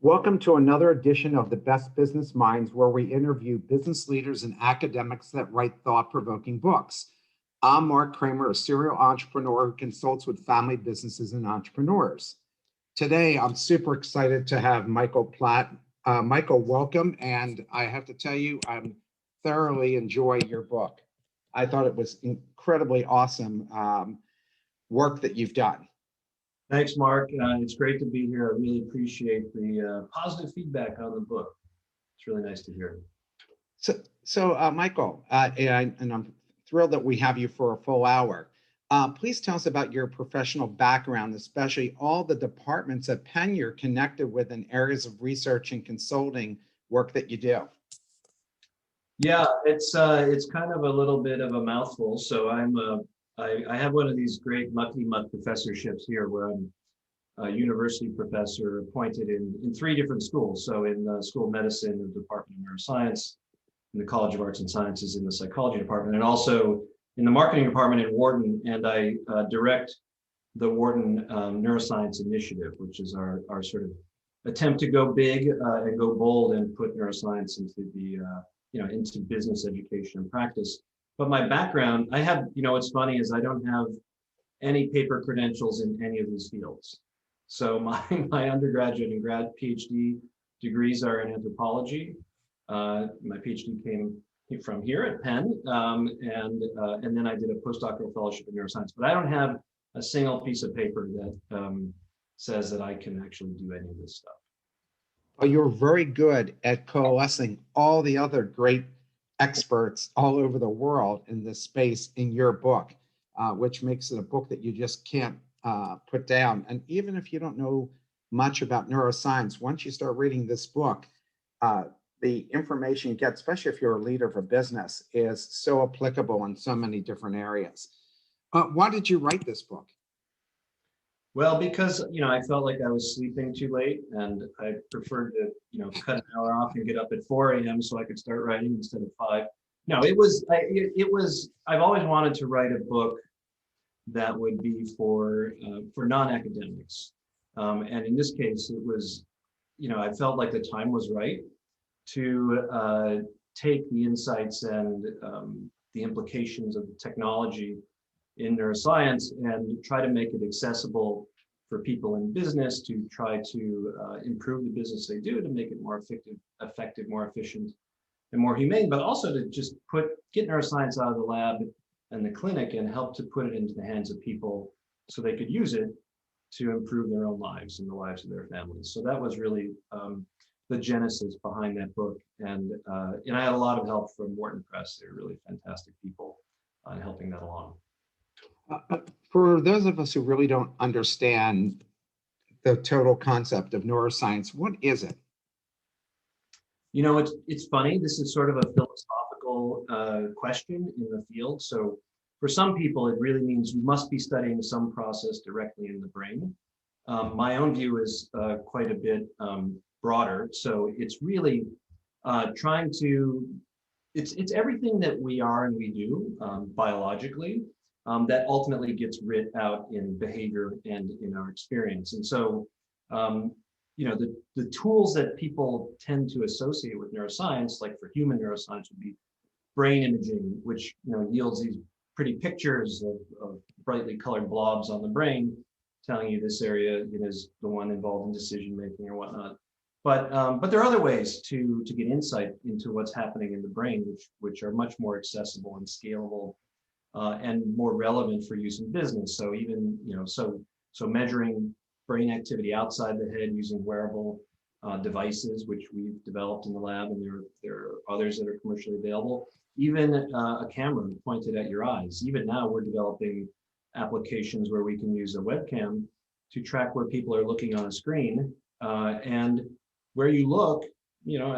Welcome to another edition of the Best Business Minds, where we interview business leaders and academics that write thought-provoking books. I'm Marc Kramer, a serial entrepreneur who consults with family businesses and entrepreneurs. Today, I'm super excited to have Michael Platt. Michael, welcome. And I have to tell you, I thoroughly enjoy your book. I thought it was incredibly awesome work that you've done. Thanks, Mark. It's great to be here. I really appreciate the positive feedback on the book. It's really nice to hear. So, Michael, and I'm thrilled that we have you for a full hour. Please tell us about your professional background, especially all the departments at Penn you're connected with in areas of research and consulting work that you do. Yeah, it's kind of a little bit of a mouthful. So I have one of these great mucky muck professorships here where I'm a university professor appointed in three different schools. So in the School of Medicine, the Department of Neuroscience, in the College of Arts and Sciences in the Psychology Department, and also in the Marketing Department in Wharton. And I direct the Wharton Neuroscience Initiative, which is our sort of attempt to go big and go bold and put neuroscience into the into business education and practice. But my background, I have, what's funny is I don't have any paper credentials in any of these fields. So my undergraduate and grad PhD degrees are in anthropology. My PhD came from here at Penn, and then I did a postdoctoral fellowship in neuroscience. But I don't have a single piece of paper that says that I can actually do any of this stuff. Well, you're very good at coalescing all the other great experts all over the world in this space in your book, which makes it a book that you just can't put down. And even if you don't know much about neuroscience, once you start reading this book, the information you get, especially if you're a leader of a business, is so applicable in so many different areas. Why did you write this book? Well, because, I felt like I was sleeping too late, and I preferred to, cut an hour off and get up at 4 a.m. so I could start writing instead of 5. No, I've always wanted to write a book that would be for non-academics. And in this case, it was, I felt like the time was right to take the insights and the implications of the technology in neuroscience and try to make it accessible for people in business, to try to improve the business they do, to make it more effective, more efficient, and more humane, but also to just get neuroscience out of the lab and the clinic and help to put it into the hands of people so they could use it to improve their own lives and the lives of their families. So that was really the genesis behind that book. And I had a lot of help from Wharton Press. They're really fantastic people on helping that along. For those of us who really don't understand the total concept of neuroscience, what is it? It's funny. This is sort of a philosophical question in the field. So for some people, it really means you must be studying some process directly in the brain. My own view is quite a bit broader. So it's really it's everything that we are and we do biologically. That ultimately gets writ out in behavior and in our experience. And so, the tools that people tend to associate with neuroscience, like for human neuroscience, would be brain imaging, which yields these pretty pictures of brightly colored blobs on the brain, telling you this area is the one involved in decision making or whatnot. But there are other ways to get insight into what's happening in the brain, which are much more accessible and scalable. And more relevant for use in business. So even, so measuring brain activity outside the head using wearable devices, which we've developed in the lab, and there are others that are commercially available. Even a camera pointed at your eyes. Even now, we're developing applications where we can use a webcam to track where people are looking on a screen, and where you look,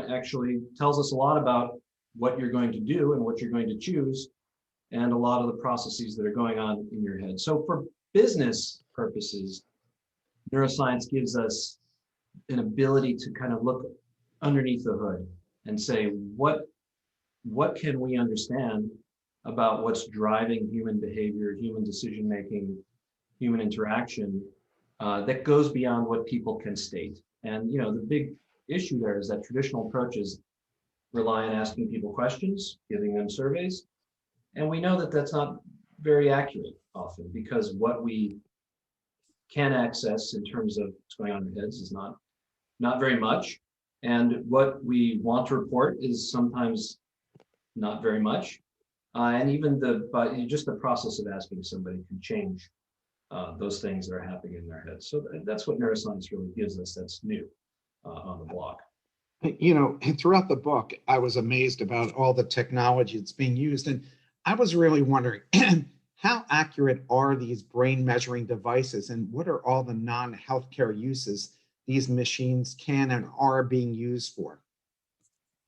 actually tells us a lot about what you're going to do and what you're going to choose, and a lot of the processes that are going on in your head. So for business purposes, neuroscience gives us an ability to kind of look underneath the hood and say, what can we understand about what's driving human behavior, human decision-making, human interaction that goes beyond what people can state. And the big issue there is that traditional approaches rely on asking people questions, giving them surveys, and we know that that's not very accurate often, because what we can access in terms of what's going on in our heads is not very much, and what we want to report is sometimes not very much. And even just the process of asking somebody can change those things that are happening in their heads. So that's what neuroscience really gives us that's new on the block. Throughout the book, I was amazed about all the technology that's being used. And I was really wondering, how accurate are these brain measuring devices, and what are all the non-healthcare uses these machines can and are being used for?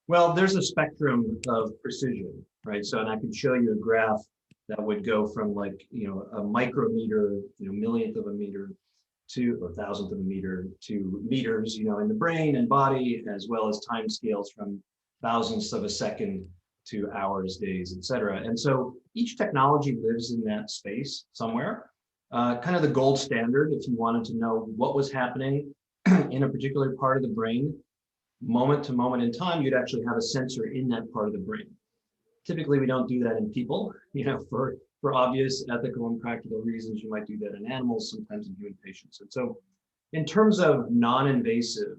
Well, there's a spectrum of precision, right? So, and I could show you a graph that would go from a micrometer, millionth of a meter to a thousandth of a meter to meters, in the brain and body, as well as time scales from thousandths of a second to hours, days, et cetera. And so each technology lives in that space somewhere. Kind of the gold standard, if you wanted to know what was happening in a particular part of the brain, moment to moment in time, you'd actually have a sensor in that part of the brain. Typically, we don't do that in people, for obvious ethical and practical reasons. You might do that in animals, sometimes in human patients. And so in terms of non-invasive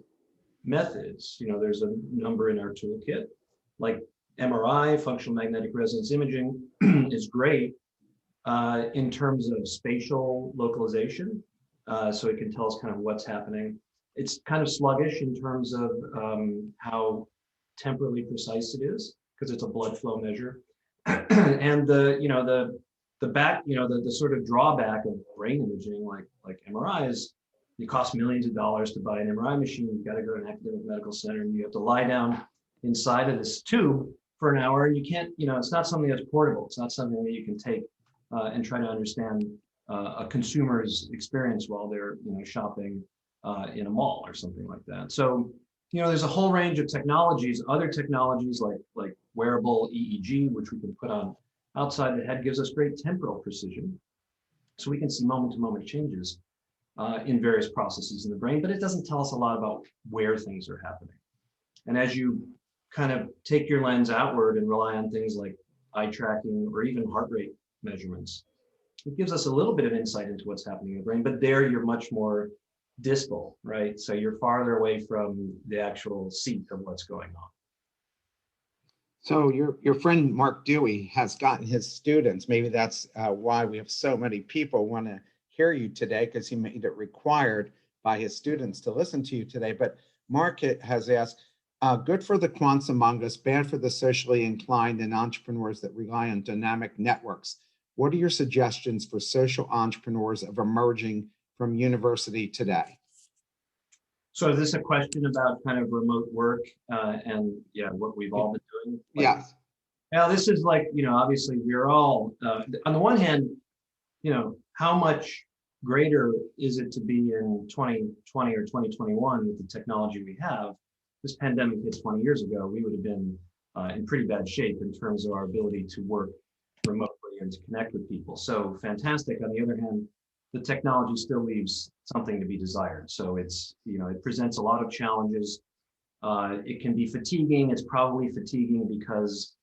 methods, there's a number in our toolkit, like MRI, functional magnetic resonance imaging, is great in terms of spatial localization. So it can tell us kind of what's happening. It's kind of sluggish in terms of how temporally precise it is, because it's a blood flow measure. And the sort of drawback of brain imaging like MRI is it costs millions of dollars to buy an MRI machine. You've got to go to an academic medical center and you have to lie down inside of this tube for an hour, and you can't, it's not something that's portable. It's not something that you can take and try to understand a consumer's experience while they're shopping in a mall or something like that. So there's a whole range of technologies. Other technologies like wearable EEG, which we can put on outside the head, gives us great temporal precision. So we can see moment-to-moment changes in various processes in the brain, but it doesn't tell us a lot about where things are happening. And as you kind of take your lens outward and rely on things like eye tracking or even heart rate measurements, it gives us a little bit of insight into what's happening in the brain, but there you're much more distal, right? So you're farther away from the actual seat of what's going on. So your friend Mark Dewey has gotten his students, maybe that's why we have so many people want to hear you today, because he made it required by his students to listen to you today. But Mark has asked, good for the quants among us, bad for the socially inclined and entrepreneurs that rely on dynamic networks. What are your suggestions for social entrepreneurs of emerging from university today? So is this a question about kind of remote work and what we've all been doing? Yes. Now this is obviously we're all, on the one hand, how much greater is it to be in 2020 or 2021 with the technology we have? This pandemic hit 20 years ago, we would have been in pretty bad shape in terms of our ability to work remotely and to connect with people. So fantastic. On the other hand, the technology still leaves something to be desired. So it's, it presents a lot of challenges. It can be fatiguing. It's probably fatiguing because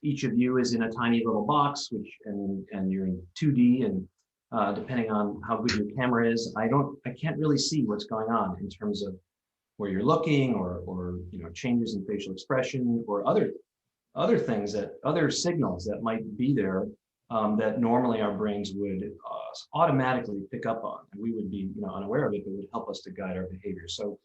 each of you is in a tiny little box, and you're in 2D, and depending on how good your camera is, I can't really see what's going on in terms of where you're looking or changes in facial expression or other things other signals that might be there that normally our brains would automatically pick up on, and we would be unaware of it, but would help us to guide our behavior. So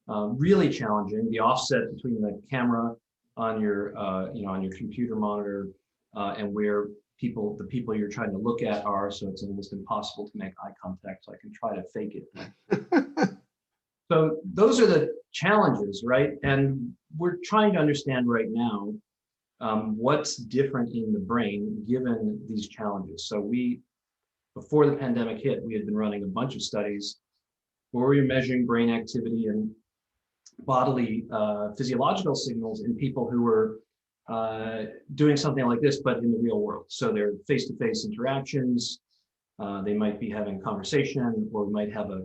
really challenging. The offset between the camera on your on your computer monitor and where the people you're trying to look at are, so it's almost impossible to make eye contact. So I can try to fake it. So those are the challenges, right? And we're trying to understand right now what's different in the brain given these challenges. So before the pandemic hit, we had been running a bunch of studies where we were measuring brain activity and bodily physiological signals in people who were doing something like this, but in the real world. So they're face-to-face interactions. They might be having conversation, or we might have a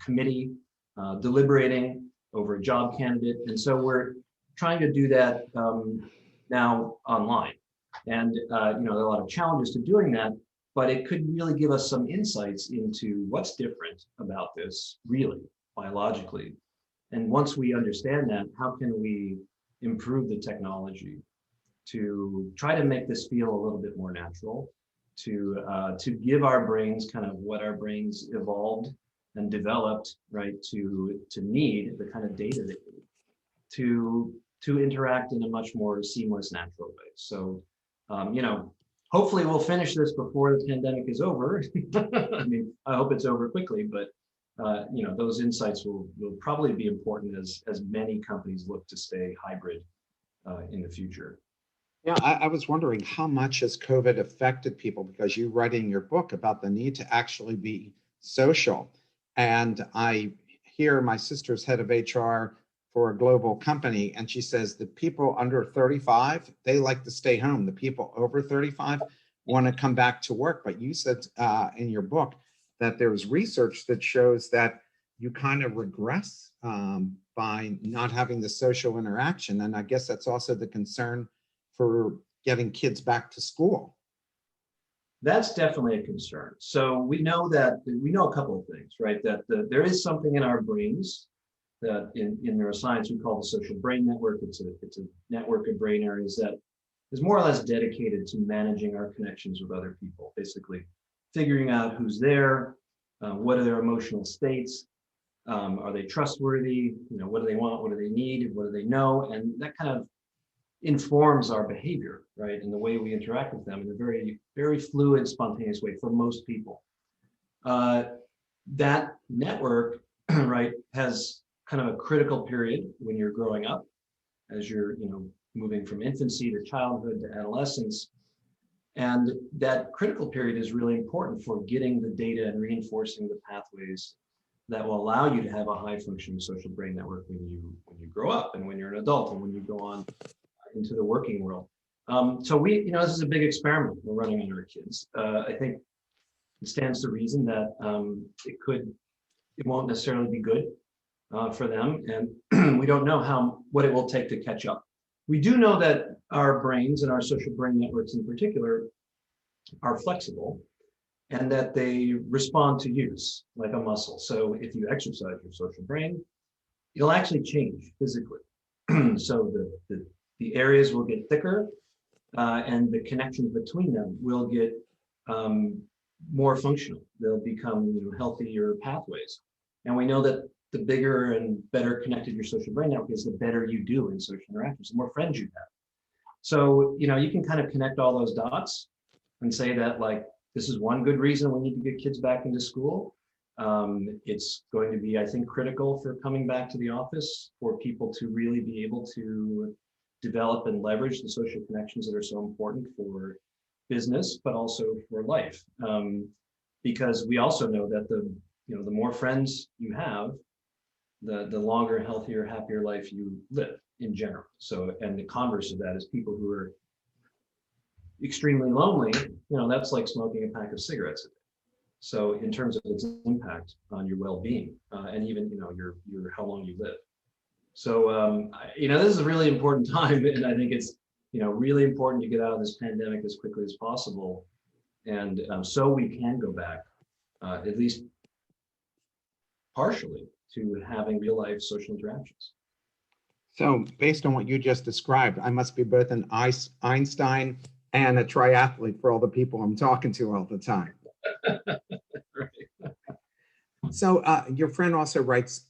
committee deliberating over a job candidate. And so we're trying to do that now online. And there are a lot of challenges to doing that, but it could really give us some insights into what's different about this really biologically. And once we understand that, how can we improve the technology to try to make this feel a little bit more natural, to give our brains kind of what our brains evolved and developed, right, to need the kind of data they need to interact in a much more seamless, natural way. So, hopefully we'll finish this before the pandemic is over. I mean, I hope it's over quickly, but those insights will probably be important as many companies look to stay hybrid in the future. Yeah, I was wondering how much has COVID affected people, because you write in your book about the need to actually be social. And I hear my sister's head of HR for a global company, and she says the people under 35, they like to stay home. The people over 35 want to come back to work. But you said in your book that there's research that shows that you kind of regress by not having the social interaction. And I guess that's also the concern for getting kids back to school. That's definitely a concern. So we know a couple of things, right? That there is something in our brains that in neuroscience we call the social brain network. It's a network of brain areas that is more or less dedicated to managing our connections with other people, basically figuring out who's there, what are their emotional states, are they trustworthy, what do they want, what do they need, what do they know, and that kind of informs our behavior, right, and the way we interact with them in a very, very fluid, spontaneous way for most people. That network, right, has kind of a critical period when you're growing up, as you're, moving from infancy to childhood to adolescence. And that critical period is really important for getting the data and reinforcing the pathways that will allow you to have a high functioning social brain network when you grow up and when you're an adult and when you go on into the working world. So this is a big experiment we're running on our kids. I think it stands to reason that it won't necessarily be good for them, and we don't know what it will take to catch up. We do know that our brains and our social brain networks in particular are flexible and that they respond to use like a muscle. So if you exercise your social brain, it'll actually change physically. So the areas will get thicker and the connections between them will get more functional. They'll become healthier pathways. And we know that the bigger and better connected your social brain network is, the better you do in social interactions, the more friends you have. So, you can kind of connect all those dots and say that, like, this is one good reason we need to get kids back into school. It's going to be, I think, critical for coming back to the office for people to really be able to develop and leverage the social connections that are so important for business, but also for life. Because we also know that the more friends you have, the longer, healthier, happier life you live in general. So, and the converse of that is people who are extremely lonely, that's like smoking a pack of cigarettes a day. So in terms of its impact on your well-being, and even, your how long you live. So, this is a really important time, and I think it's, really important to get out of this pandemic as quickly as possible. And so we can go back, at least partially, to having real life social interactions. So based on what you just described, I must be both an Einstein and a triathlete for all the people I'm talking to all the time. Right. So your friend also writes,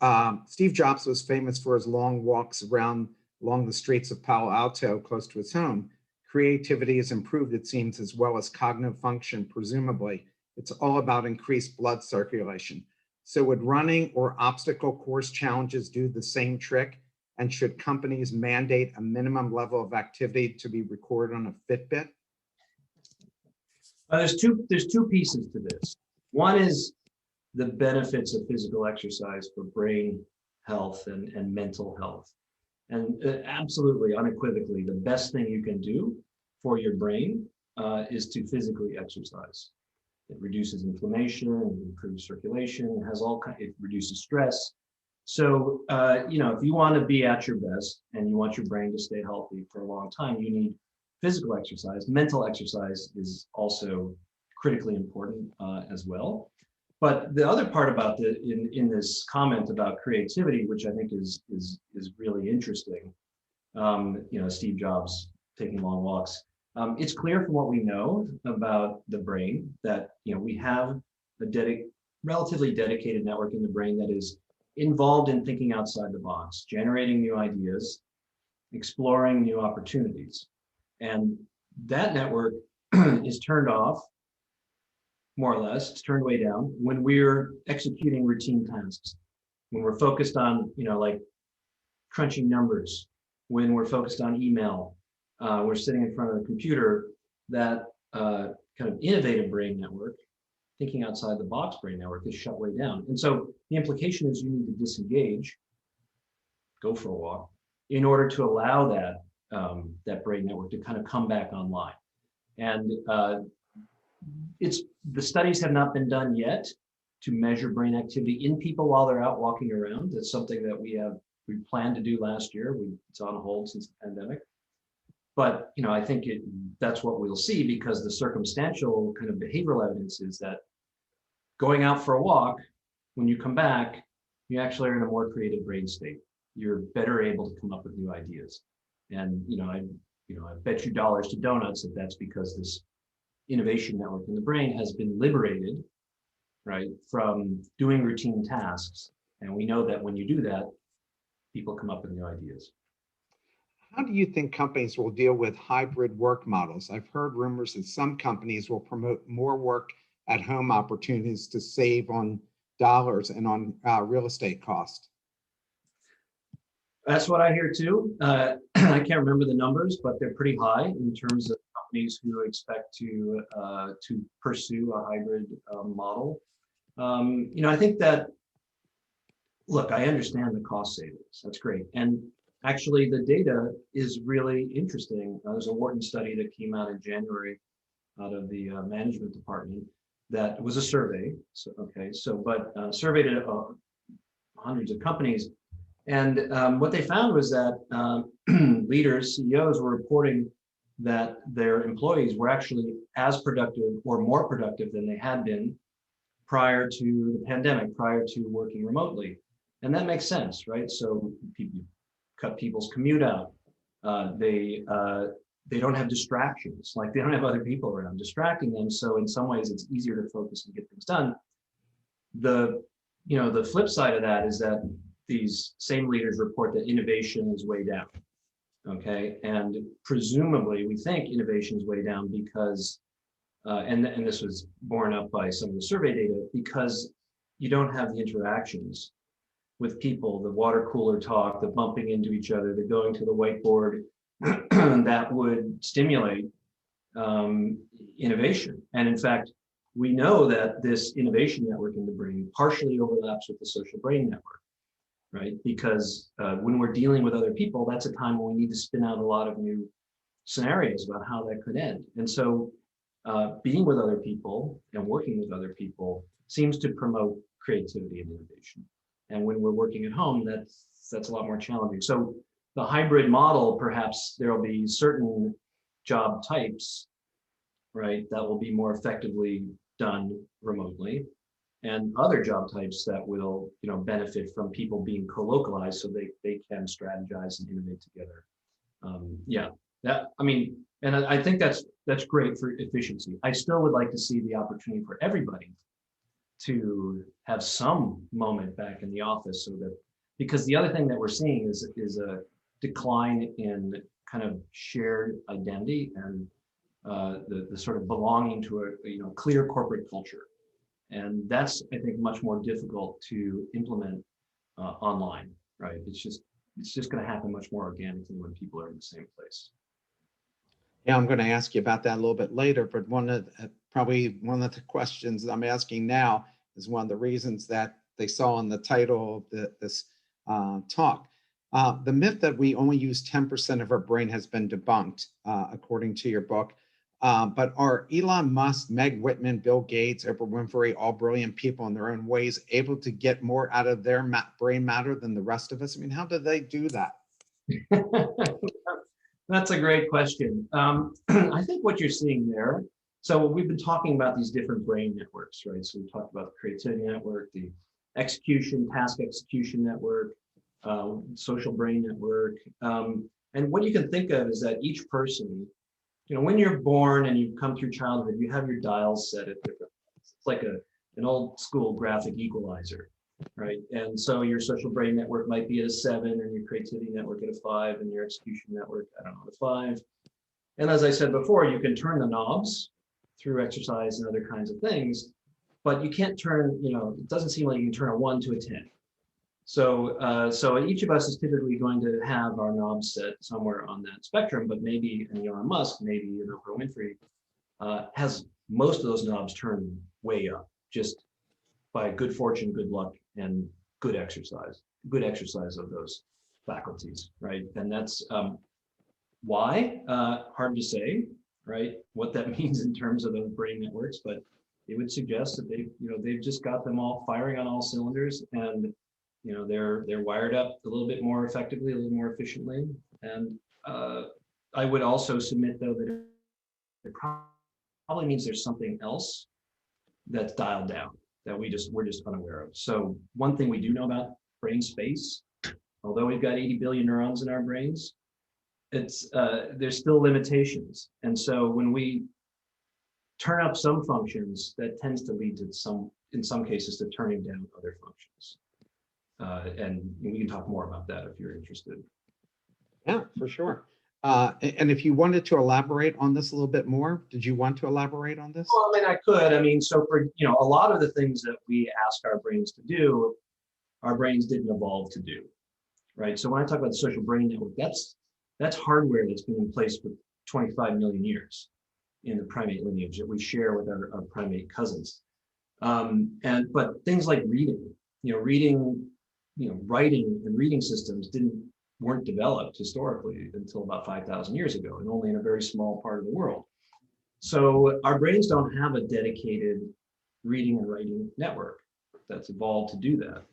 Steve Jobs was famous for his long walks along the streets of Palo Alto, close to his home. Creativity has improved, it seems, as well as cognitive function, presumably. It's all about increased blood circulation. So would running or obstacle course challenges do the same trick? And should companies mandate a minimum level of activity to be recorded on a Fitbit? There's two pieces to this. One is the benefits of physical exercise for brain health and mental health. And absolutely, unequivocally, the best thing you can do for your brain is to physically exercise. It reduces inflammation, it improves circulation, it reduces stress. So, if you want to be at your best and you want your brain to stay healthy for a long time, you need physical exercise. Mental exercise is also critically important as well. But the other part about in this comment about creativity, which I think is really interesting, Steve Jobs taking long walks. It's clear from what we know about the brain that we have a relatively dedicated network in the brain that is involved in thinking outside the box, generating new ideas, exploring new opportunities. And that network is turned off, more or less, it's turned way down when we're executing routine tasks, when we're focused on, like crunching numbers, when we're focused on email, we're sitting in front of the computer, that kind of innovative brain network, thinking outside the box brain network is shut way down. And so the implication is you need to disengage, go for a walk, in order to allow that brain network to kind of come back online. And the studies have not been done yet to measure brain activity in people while they're out walking around. That's something that we planned to do last year. It's on hold since the pandemic. But I think that's what we'll see, because the circumstantial kind of behavioral evidence is that going out for a walk, when you come back, you actually are in a more creative brain state. You're better able to come up with new ideas. And I bet you dollars to donuts that that's because this innovation network in the brain has been liberated, right, from doing routine tasks. And we know that when you do that, people come up with new ideas. How do you think companies will deal with hybrid work models? I've heard rumors that some companies will promote more work at home opportunities to save on dollars and on real estate cost. That's what I hear too. I can't remember the numbers, but they're pretty high in terms of companies who expect to pursue a hybrid model. I think that, look, I understand the cost savings. That's great. And actually, the data is really interesting. There's a Wharton study that came out in January out of the management department that was a survey. But surveyed hundreds of companies. And what they found was that leaders, CEOs, were reporting that their employees were actually as productive or more productive than they had been prior to the pandemic, prior to working remotely. And that makes sense, right? So people cut people's commute out. They don't have distractions, like they don't have other people around distracting them. So in some ways, it's easier to focus and get things done. The flip side of that is that these same leaders report that innovation is way down. Okay, and presumably we think innovation is way down because, and this was borne up by some of the survey data, because you don't have the interactions with people, the water cooler talk, the bumping into each other, the going to the whiteboard that would stimulate innovation. And in fact, we know that this innovation network in the brain partially overlaps with the social brain network, right? Because when we're dealing with other people, that's a time when we need to spin out a lot of new scenarios about how that could end. And so being with other people and working with other people seems to promote creativity and innovation. And when we're working at home, that's a lot more challenging. So the hybrid model, perhaps there will be certain job types, right, that will be more effectively done remotely, and other job types that will, benefit from people being co-localized so they can strategize and innovate together. And I think that's great for efficiency. I still would like to see the opportunity for everybody to have some moment back in the office, so that, because the other thing that we're seeing is a decline in kind of shared identity and the sort of belonging to a clear corporate culture. And that's, I think, much more difficult to implement online, right? It's just going to happen much more organically when people are in the same place. Yeah, I'm going to ask you about that a little bit later, but one of the questions I'm asking now is one of the reasons that they saw in the title of this talk. The myth that we only use 10% of our brain has been debunked, according to your book. But are Elon Musk, Meg Whitman, Bill Gates, Oprah Winfrey, all brilliant people in their own ways, able to get more out of their brain matter than the rest of us? I mean, how do they do that? That's a great question. I think what you're seeing there, so we've been talking about these different brain networks, right? So we talked about the creativity network, the task execution network, social brain network. And what you can think of is that each person, when you're born and you come through childhood, you have your dials set at different. It's like an old school graphic equalizer, right? And so your social brain network might be at a 7, and your creativity network at a 5, and your execution network, I don't know, at a 5. And as I said before, you can turn the knobs through exercise and other kinds of things, but you can't turn, it doesn't seem like you can turn a 1 to a 10. So each of us is typically going to have our knobs set somewhere on that spectrum, but maybe an Elon Musk, maybe an Oprah Winfrey has most of those knobs turned way up, just by good fortune, good luck, and good exercise of those faculties, right? And that's why, hard to say, right? What that means in terms of those brain networks, but it would suggest that they've just got them all firing on all cylinders, and they're wired up a little bit more effectively, a little more efficiently. And I would also submit, though, that it probably means there's something else that's dialed down that we're just unaware of. So one thing we do know about brain space, although we've got 80 billion neurons in our brains, there's still limitations. And so when we turn up some functions, that tends to lead to in some cases, to turning down other functions. And we can talk more about that if you're interested. Yeah, for sure. And if you wanted to elaborate on this a little bit more, did you want to elaborate on this? Well, I could. So for, a lot of the things that we ask our brains to do, our brains didn't evolve to do, right? So when I talk about the social brain network, that's hardware that's been in place for 25 million years in the primate lineage that we share with our primate cousins. But things like reading, writing and reading systems weren't developed historically until about 5,000 years ago, and only in a very small part of the world. So our brains don't have a dedicated reading and writing network that's evolved to do that.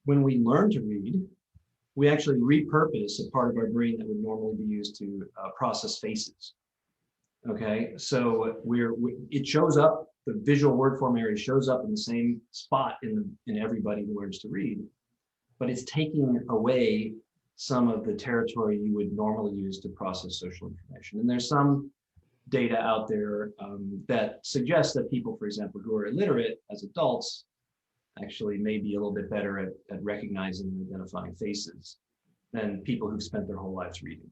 When we learn to read, we actually repurpose a part of our brain that would normally be used to process faces. Okay, so it shows up, the visual word form area shows up in the same spot in everybody who learns to read, but it's taking away some of the territory you would normally use to process social information. And there's some data out there that suggests that people, for example, who are illiterate as adults actually may be a little bit better at recognizing and identifying faces than people who've spent their whole lives reading.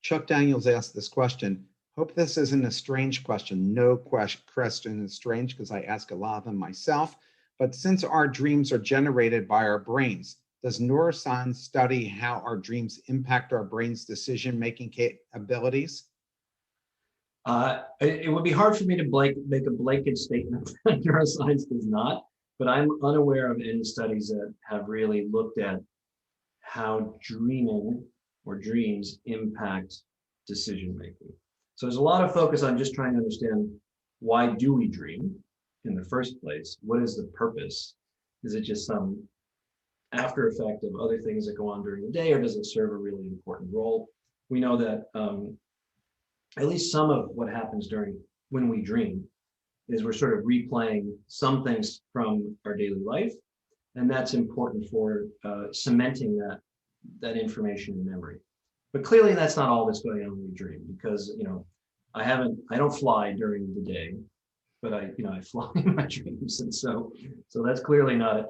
Chuck Daniels asked this question. Hope this isn't a strange question. No question is strange because I ask a lot of them myself. But since our dreams are generated by our brains, does neuroscience study how our dreams impact our brain's decision-making abilities? It would be hard for me to make a blanket statement that neuroscience does not, but I'm unaware of any studies that have really looked at how dreaming or dreams impact decision-making. So there's a lot of focus on just trying to understand, why do we dream in the first place? What is the purpose? Is it just some after effect of other things that go on during the day, or does it serve a really important role? We know that at least some of what happens when we dream is we're sort of replaying some things from our daily life, and that's important for cementing that information in memory. But clearly that's not all that's going on when we dream, because I don't fly during the day, but I fly in my dreams, and so that's clearly not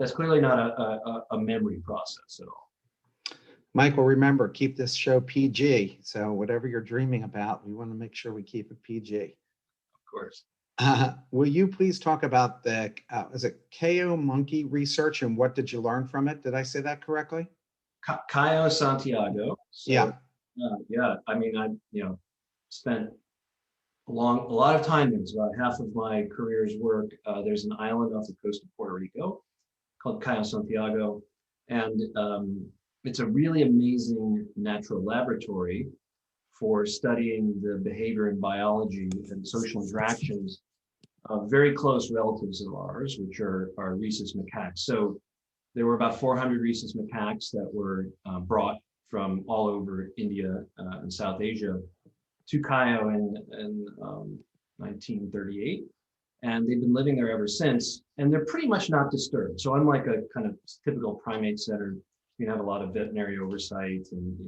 a memory process at all. Michael, remember, keep this show PG. So whatever you're dreaming about, we want to make sure we keep it PG. Of course. Will you please talk about the is it KO monkey research, and what did you learn from it? Did I say that correctly? Cayo Santiago. So, yeah. Yeah. I spent a lot of time there. It's about half of my career's work. There's an island off the coast of Puerto Rico called Cayo Santiago, and it's a really amazing natural laboratory for studying the behavior and biology and social interactions of very close relatives of ours, which are rhesus macaques. So there were about 400 rhesus macaques that were brought from all over India and South Asia to Cayo in 1938. And they've been living there ever since. And they're pretty much not disturbed. So unlike a kind of typical primate center, you have a lot of veterinary oversight and,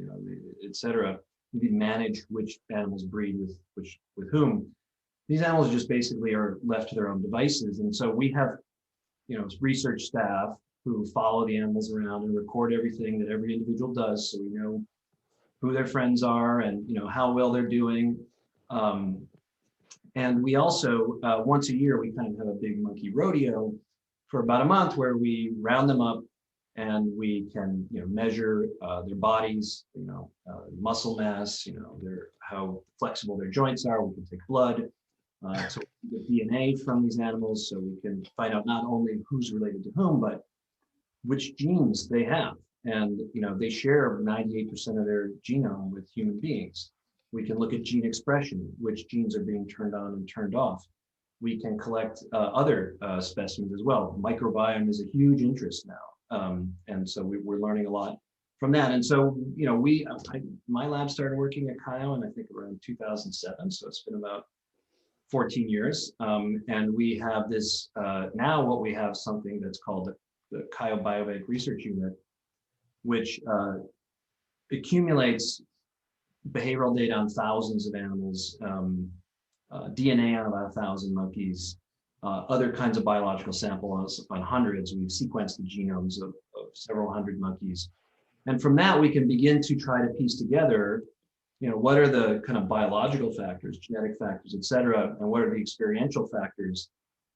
et cetera. You manage which animals breed with whom. These animals just basically are left to their own devices. And so we have, research staff who follow the animals around and record everything that every individual does. So we know who their friends are and, how well they're doing. And we also, once a year, we kind of have a big monkey rodeo for about a month where we round them up and we can, measure their bodies, muscle mass, how flexible their joints are. We can take blood, so we get DNA from these animals, so we can find out not only who's related to whom, but which genes they have. And they share 98% of their genome with human beings. We can look at gene expression, which genes are being turned on and turned off. We can collect other specimens as well. Microbiome is a huge interest now. And so we're learning a lot from that. And so, my lab started working at Cayo in I think around 2007. So it's been about 14 years. And we have this, now what we have something that's called the Cayo Biobank Research Unit, which accumulates behavioral data on thousands of animals, DNA on about 1,000 monkeys, other kinds of biological samples on hundreds. We've sequenced the genomes of several hundred monkeys. And from that, we can begin to try to piece together, what are the kind of biological factors, genetic factors, et cetera, and what are the experiential factors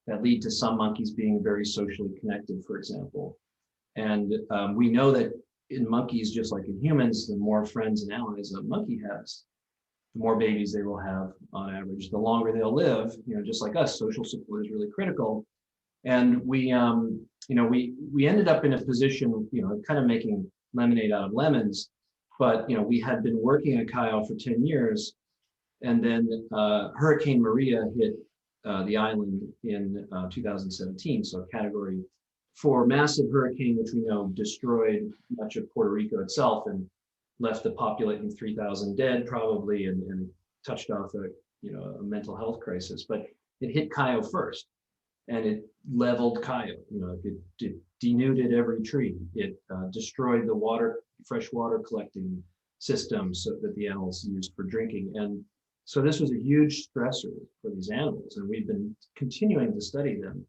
that lead to some monkeys being very socially connected, for example. And we know that in monkeys, just like in humans, the more friends and allies a monkey has, the more babies they will have on average, the longer they'll live. Just like us, social support is really critical. And we ended up in a position, kind of making lemonade out of lemons. But we had been working at Cayo for 10 years, and then Hurricane Maria hit the island in 2017. So Category 4 massive hurricane, which we know destroyed much of Puerto Rico itself and left the populating 3,000 dead probably, and touched off a mental health crisis. But it hit Cayo first, and it leveled Cayo. It denuded every tree. It destroyed the fresh water collecting system so that the animals used for drinking. And so this was a huge stressor for these animals, and we've been continuing to study them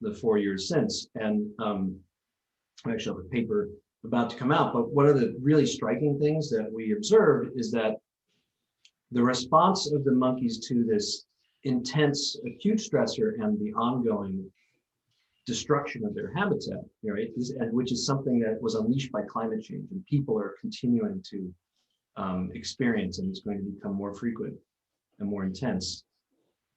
the 4 years since. And I actually have a paper about to come out, but one of the really striking things that we observed is that the response of the monkeys to this intense acute stressor and the ongoing destruction of their habitat, right, which is something that was unleashed by climate change and people are continuing to experience, and it's going to become more frequent and more intense.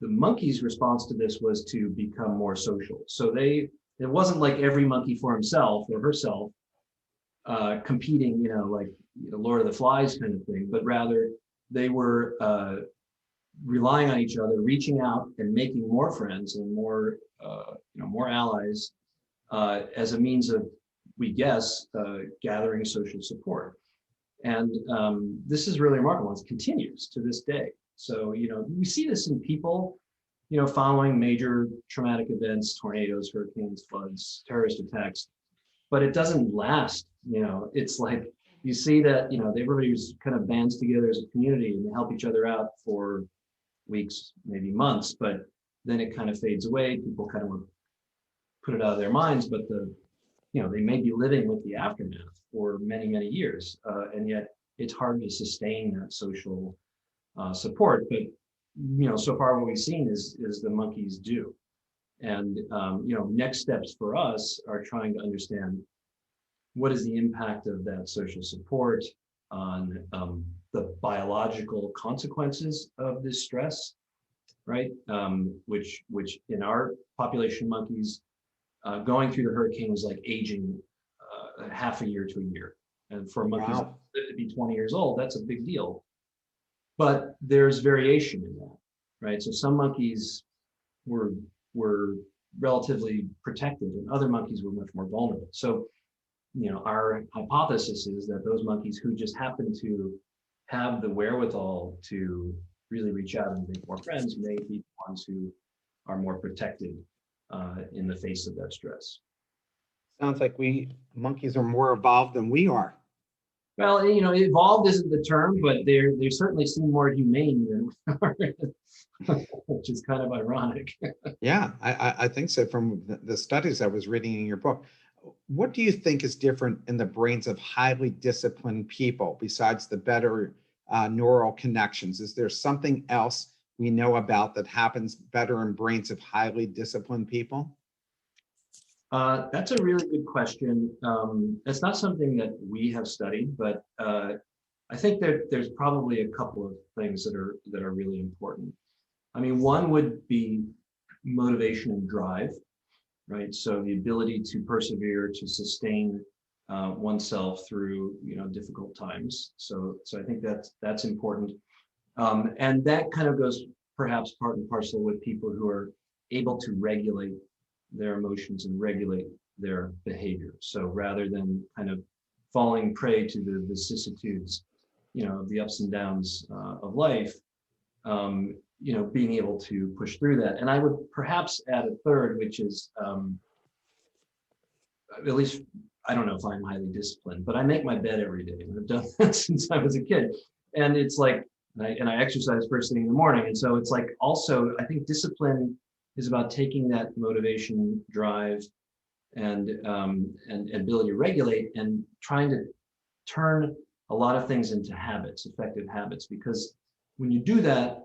The monkeys' response to this was to become more social. So it wasn't like every monkey for himself or herself competing, like Lord of the Flies kind of thing, but rather they were relying on each other, reaching out and making more friends and more allies as a means of, we guess, gathering social support. And this is really remarkable. It continues to this day. So, we see this in people, following major traumatic events, tornadoes, hurricanes, floods, terrorist attacks, but it doesn't last. It's like you see that, everybody kind of bands together as a community and they help each other out for weeks, maybe months, but then it kind of fades away. People kind of put it out of their minds, but they may be living with the aftermath for many, many years. And yet it's hard to sustain that social support. But, so far what we've seen is the monkeys do. And, next steps for us are trying to understand what is the impact of that social support on the biological consequences of this stress, right? Which in our population monkeys, going through the hurricane was like aging half a year to a year. And for monkeys Wow. to be 20 years old, that's a big deal. but there's variation in that, right? So some monkeys were relatively protected, and other monkeys were much more vulnerable. So, our hypothesis is that those monkeys who just happen to have the wherewithal to really reach out and make more friends may be the ones who are more protected in the face of that stress. Sounds like we monkeys are more evolved than we are. Well, evolved isn't the term, but they certainly seem more humane than we are, which is kind of ironic. Yeah, I think so from the studies I was reading in your book. What do you think is different in the brains of highly disciplined people besides the better neural connections? Is there something else we know about that happens better in brains of highly disciplined people? That's a really good question. It's not something that we have studied, but I think there's probably a couple of things that are really important. I mean, one would be motivation and drive, right? So the ability to persevere, to sustain oneself through difficult times. So I think that's important, and that kind of goes perhaps part and parcel with people who are able to regulate their emotions and regulate their behavior. So rather than kind of falling prey to the vicissitudes, the ups and downs of life, being able to push through that. And I would perhaps add a third, which is, at least, I don't know if I'm highly disciplined, but I make my bed every day. And I've done that since I was a kid. And it's like, and I exercise first thing in the morning. And so it's like, also, I think discipline is about taking that motivation, drive, and ability to regulate and trying to turn a lot of things into habits, effective habits. Because when you do that,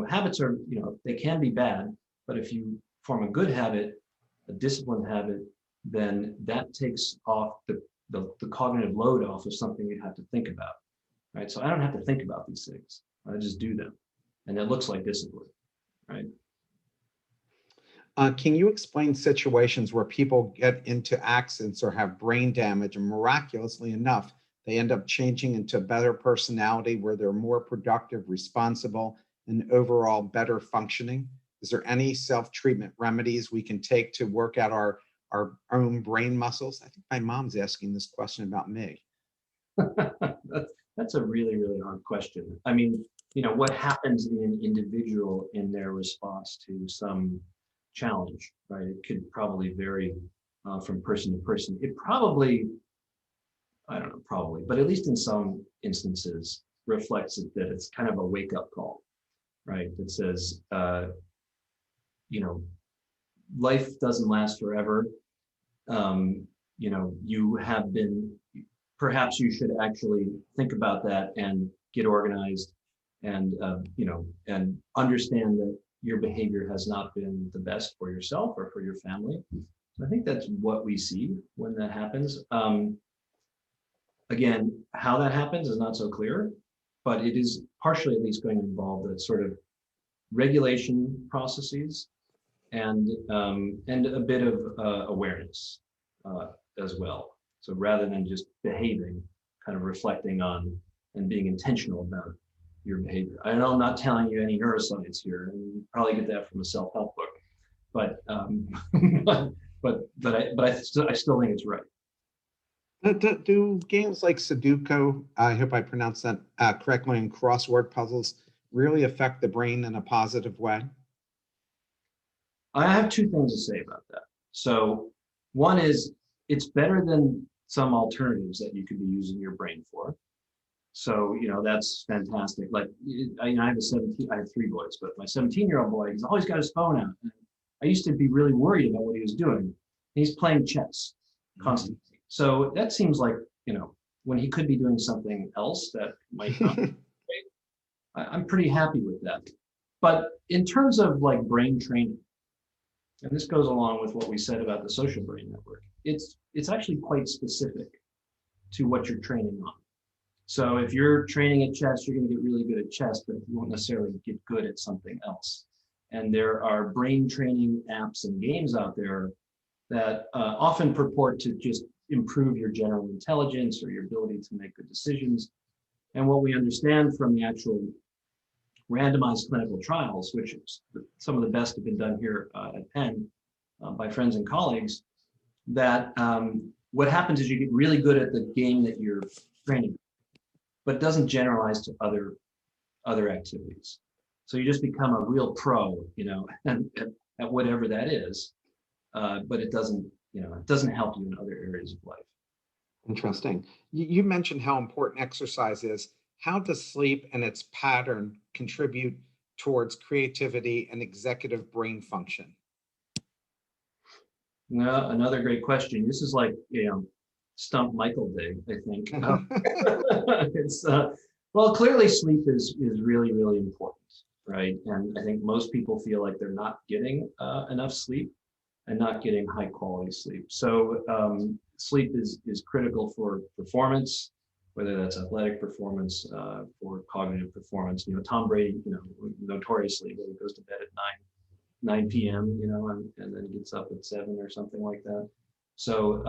habits are, they can be bad, but if you form a good habit, a disciplined habit, then that takes off the cognitive load off of something you have to think about, right? So I don't have to think about these things. I just do them. And it looks like discipline, right? Can you explain situations where people get into accidents or have brain damage and miraculously enough, they end up changing into a better personality where they're more productive, responsible, and overall better functioning? Is there any self-treatment remedies we can take to work out our own brain muscles? I think my mom's asking this question about me. That's a really, really hard question. I mean, what happens in an individual in their response to some challenge, right? It could probably vary from person to person. It probably, I don't know, probably, but at least in some instances reflects that it's kind of a wake-up call, right? That says, life doesn't last forever. You have been, perhaps you should actually think about that and get organized and, and understand that your behavior has not been the best for yourself or for your family. So I think that's what we see when that happens. Again, how that happens is not so clear, but it is partially at least going to involve the sort of regulation processes and a bit of awareness as well. So rather than just behaving, kind of reflecting on and being intentional about your behavior. I know I'm not telling you any neuroscience here, and you probably get that from a self-help book, but I still think it's right. Do games like Sudoku, I hope I pronounced that correctly, and crossword puzzles really affect the brain in a positive way? I have two things to say about that. So one is it's better than some alternatives that you could be using your brain for. So, that's fantastic. Like, I have 3 boys, but my 17-year-old boy, he's always got his phone out. And I used to be really worried about what he was doing. He's playing chess constantly. Mm-hmm. So that seems like, when he could be doing something else that might not be great, I'm pretty happy with that. But in terms of like brain training, and this goes along with what we said about the social brain network, it's actually quite specific to what you're training on. So if you're training at chess, you're going to get really good at chess, but you won't necessarily get good at something else. And there are brain training apps and games out there that often purport to just improve your general intelligence or your ability to make good decisions. And what we understand from the actual randomized clinical trials, which some of the best have been done here at Penn by friends and colleagues, that what happens is you get really good at the game that you're training, but it doesn't generalize to other activities. So you just become a real pro, at whatever that is, but it doesn't help you in other areas of life. Interesting. You mentioned how important exercise is. How does sleep and its pattern contribute towards creativity and executive brain function? Another great question. This is like, Stump Michael Day, I think. It's well, clearly sleep is really, really important, right? And I think most people feel like they're not getting enough sleep and not getting high quality sleep. So sleep is critical for performance, whether that's athletic performance or cognitive performance. Tom Brady, notoriously goes to bed at 9 p.m. And then gets up at 7 or something like that. So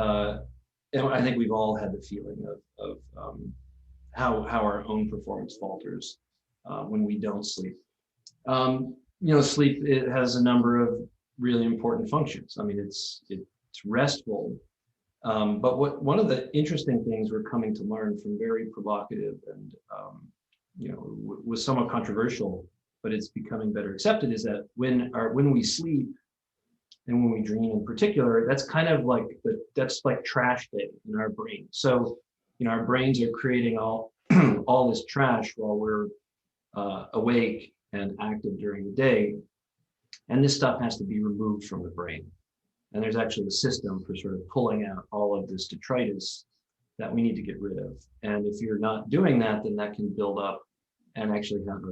I think we've all had the feeling of how our own performance falters when we don't sleep. Sleep, it has a number of really important functions. I mean, it's restful, but one of the interesting things we're coming to learn from very provocative and was somewhat controversial, but it's becoming better accepted, is that when we sleep and when we dream in particular, that's kind of like that's like trash day in our brain. So our brains are creating all this trash while we're awake and active during the day, and this stuff has to be removed from the brain. And there's actually a system for sort of pulling out all of this detritus that we need to get rid of. And if you're not doing that, then that can build up and actually have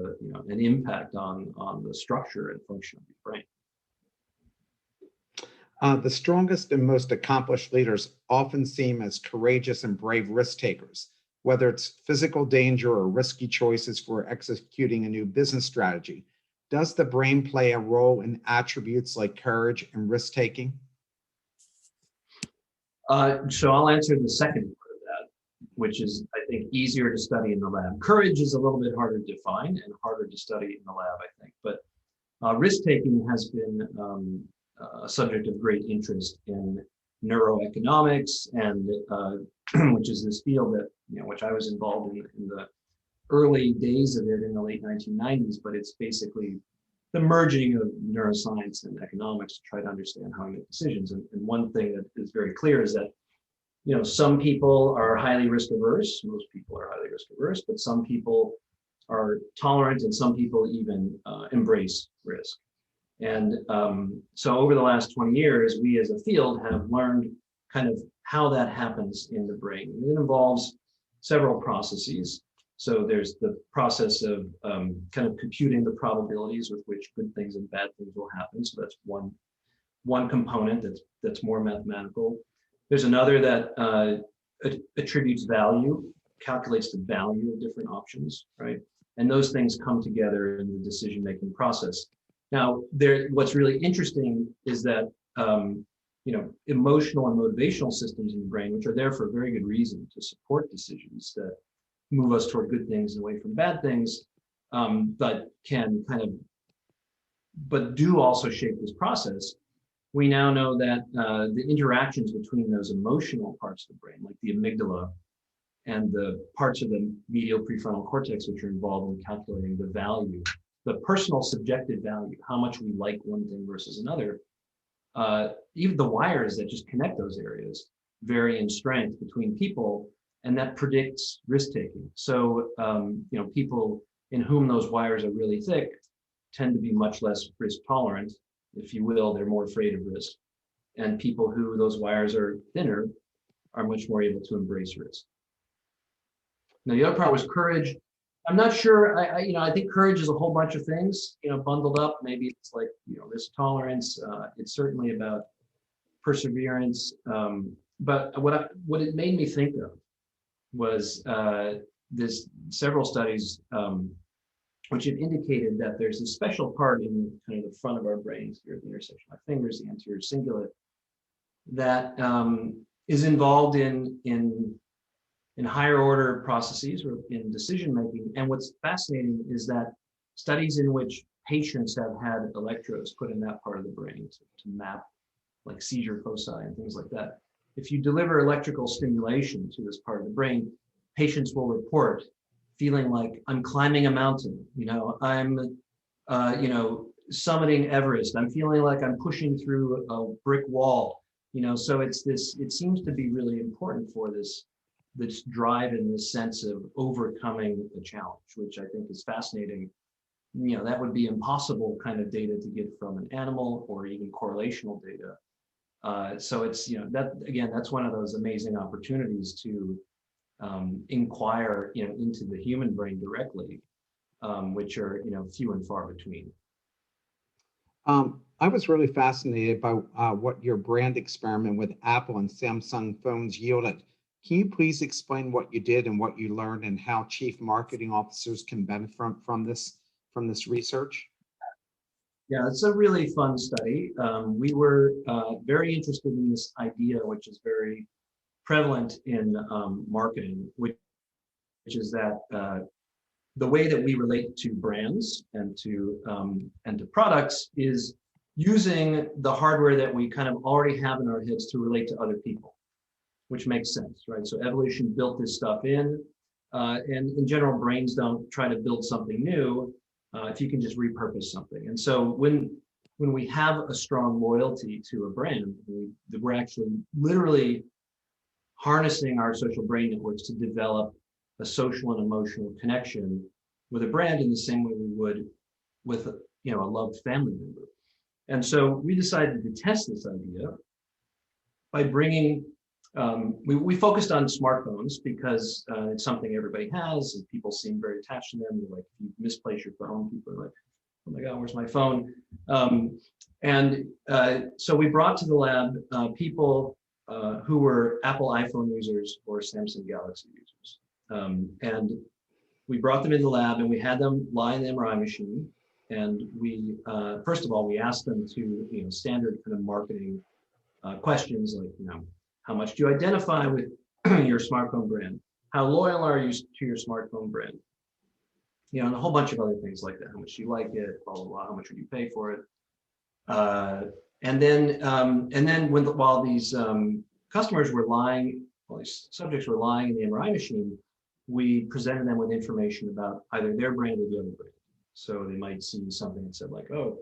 an impact on the structure and function of your brain. The strongest and most accomplished leaders often seem as courageous and brave risk takers, whether it's physical danger or risky choices for executing a new business strategy. Does the brain play a role in attributes like courage and risk taking? So I'll answer the second part of that, which is, I think, easier to study in the lab. Courage is a little bit harder to define and harder to study in the lab, I think. But risk taking has been a subject of great interest in neuroeconomics, and which is this field that which I was involved in the early days of it in the late 1990s. But it's basically the merging of neuroscience and economics to try to understand how we make decisions. And one thing that is very clear is that some people are highly risk averse. Most people are highly risk averse, but some people are tolerant, and some people even embrace risk. And so over the last 20 years, we as a field have learned kind of how that happens in the brain. It involves several processes. So there's the process of kind of computing the probabilities with which good things and bad things will happen. So that's one component that's more mathematical. There's another that attributes value, calculates the value of different options, right? And those things come together in the decision-making process. Now, what's really interesting is that emotional and motivational systems in the brain, which are there for a very good reason to support decisions that move us toward good things and away from bad things, but do also shape this process. We now know that the interactions between those emotional parts of the brain, like the amygdala, and the parts of the medial prefrontal cortex, which are involved in calculating the value, the personal subjective value, how much we like one thing versus another, even the wires that just connect those areas vary in strength between people, and that predicts risk-taking. So, people in whom those wires are really thick tend to be much less risk tolerant, if you will. They're more afraid of risk. And people who those wires are thinner are much more able to embrace risk. Now, the other part was courage. I'm not sure. I think courage is a whole bunch of things, bundled up. Maybe it's like, risk tolerance. It's certainly about perseverance. But what it made me think of was there's several studies which have indicated that there's a special part in kind of the front of our brains, here at the intersection of my fingers, the anterior cingulate, that is involved in higher order processes or in decision making. And what's fascinating is that studies in which patients have had electrodes put in that part of the brain to map like seizure foci and things like that. If you deliver electrical stimulation to this part of the brain, patients will report feeling like I'm climbing a mountain, I'm, summiting Everest. I'm feeling like I'm pushing through a brick wall, so it seems to be really important for this drive and this sense of overcoming the challenge, which I think is fascinating. That would be impossible kind of data to get from an animal or even correlational data. So it's, that again, that's one of those amazing opportunities to inquire, into the human brain directly, which are, few and far between. I was really fascinated by what your brand experiment with Apple and Samsung phones yielded. Can you please explain what you did and what you learned and how chief marketing officers can benefit from this research? Yeah, it's a really fun study. We were very interested in this idea, which is very prevalent in marketing, which is that the way that we relate to brands and to products is using the hardware that we kind of already have in our heads to relate to other people, which makes sense, right? So evolution built this stuff in, and in general, brains don't try to build something new if you can just repurpose something. And so when we have a strong loyalty to a brand, we're actually literally harnessing our social brain networks to develop a social and emotional connection with a brand in the same way we would with a loved family member. And so we decided to test this idea by bringing, we focused on smartphones because it's something everybody has and people seem very attached to them. Like if you misplace your phone, people are like, oh my God, where's my phone? So we brought to the lab people who were Apple iPhone users or Samsung Galaxy users. And we brought them in the lab and we had them lie in the MRI machine. And we, first of all, we asked them to, standard kind of marketing questions like, how much do you identify with your smartphone brand? How loyal are you to your smartphone brand? And a whole bunch of other things like that. How much do you like it? Blah, blah, blah. How much would you pay for it? And then while these customers were lying, while these subjects were lying in the MRI machine, we presented them with information about either their brand or the other brand. So they might see something that said like, oh,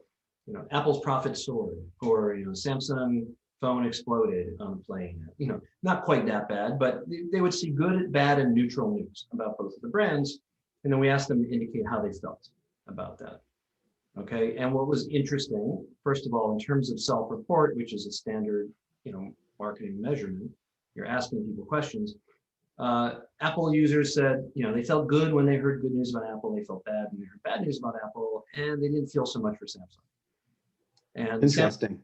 Apple's profit soared, or Samsung phone exploded on a plane. Not quite that bad, but they would see good, bad, and neutral news about both of the brands. And then we asked them to indicate how they felt about that. Okay, and what was interesting, first of all, in terms of self-report, which is a standard, marketing measurement, you're asking people questions. Apple users said, they felt good when they heard good news about Apple. They felt bad when they heard bad news about Apple, and they didn't feel so much for Samsung. And interesting.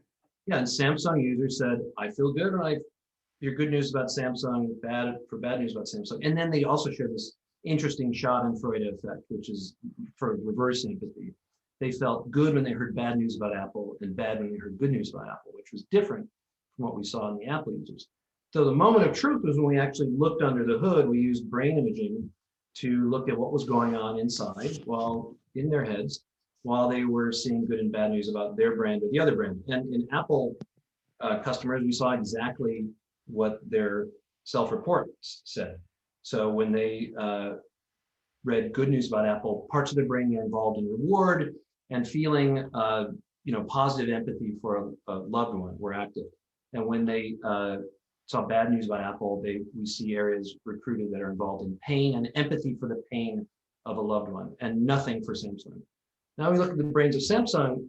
And Samsung users said, I feel good when I hear good news about Samsung, bad news about Samsung. And then they also showed this interesting Schadenfreude effect, which is for reverse empathy. They felt good when they heard bad news about Apple and bad when they heard good news about Apple, which was different from what we saw in the Apple users. So the moment of truth was when we actually looked under the hood. We used brain imaging to look at what was going on inside in their heads while they were seeing good and bad news about their brand or the other brand. And in Apple customers, we saw exactly what their self-reports said. So when they read good news about Apple, parts of their brain are involved in reward and feeling, positive empathy for a loved one were active. And when they saw bad news about Apple, we see areas recruited that are involved in pain and empathy for the pain of a loved one, and nothing for Samsung. Now we look at the brains of Samsung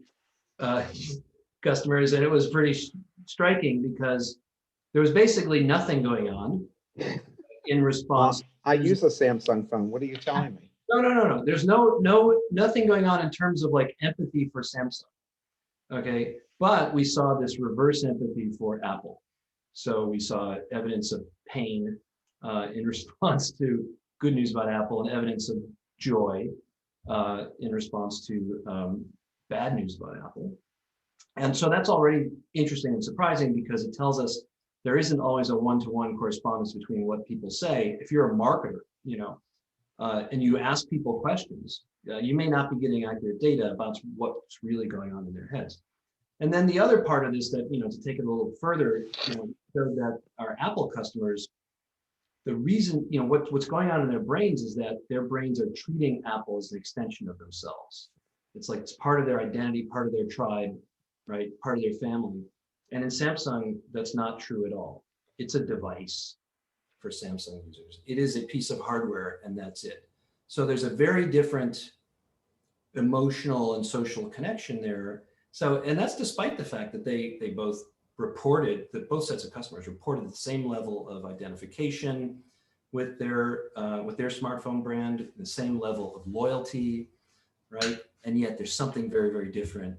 customers, and it was pretty striking because there was basically nothing going on in response. I use a Samsung phone. What are you telling me? No. There's nothing going on in terms of like empathy for Samsung. Okay, but we saw this reverse empathy for Apple. So we saw evidence of pain in response to good news about Apple, and evidence of joy in response to bad news about Apple. And so that's already interesting and surprising because it tells us there isn't always a one-to-one correspondence between what people say. If you're a marketer, and you ask people questions, you may not be getting accurate data about what's really going on in their heads. And then the other part of this that, to take it a little further, showed that our Apple customers, the reason, what's going on in their brains is that their brains are treating Apple as an extension of themselves. It's like it's part of their identity, part of their tribe, right? Part of their family. And in Samsung, that's not true at all. It's a device for Samsung users. It is a piece of hardware and that's it. So there's a very different emotional and social connection there. So, and that's despite the fact that they both reported, that both sets of customers reported the same level of identification with their smartphone brand, the same level of loyalty, right? And yet there's something very, very different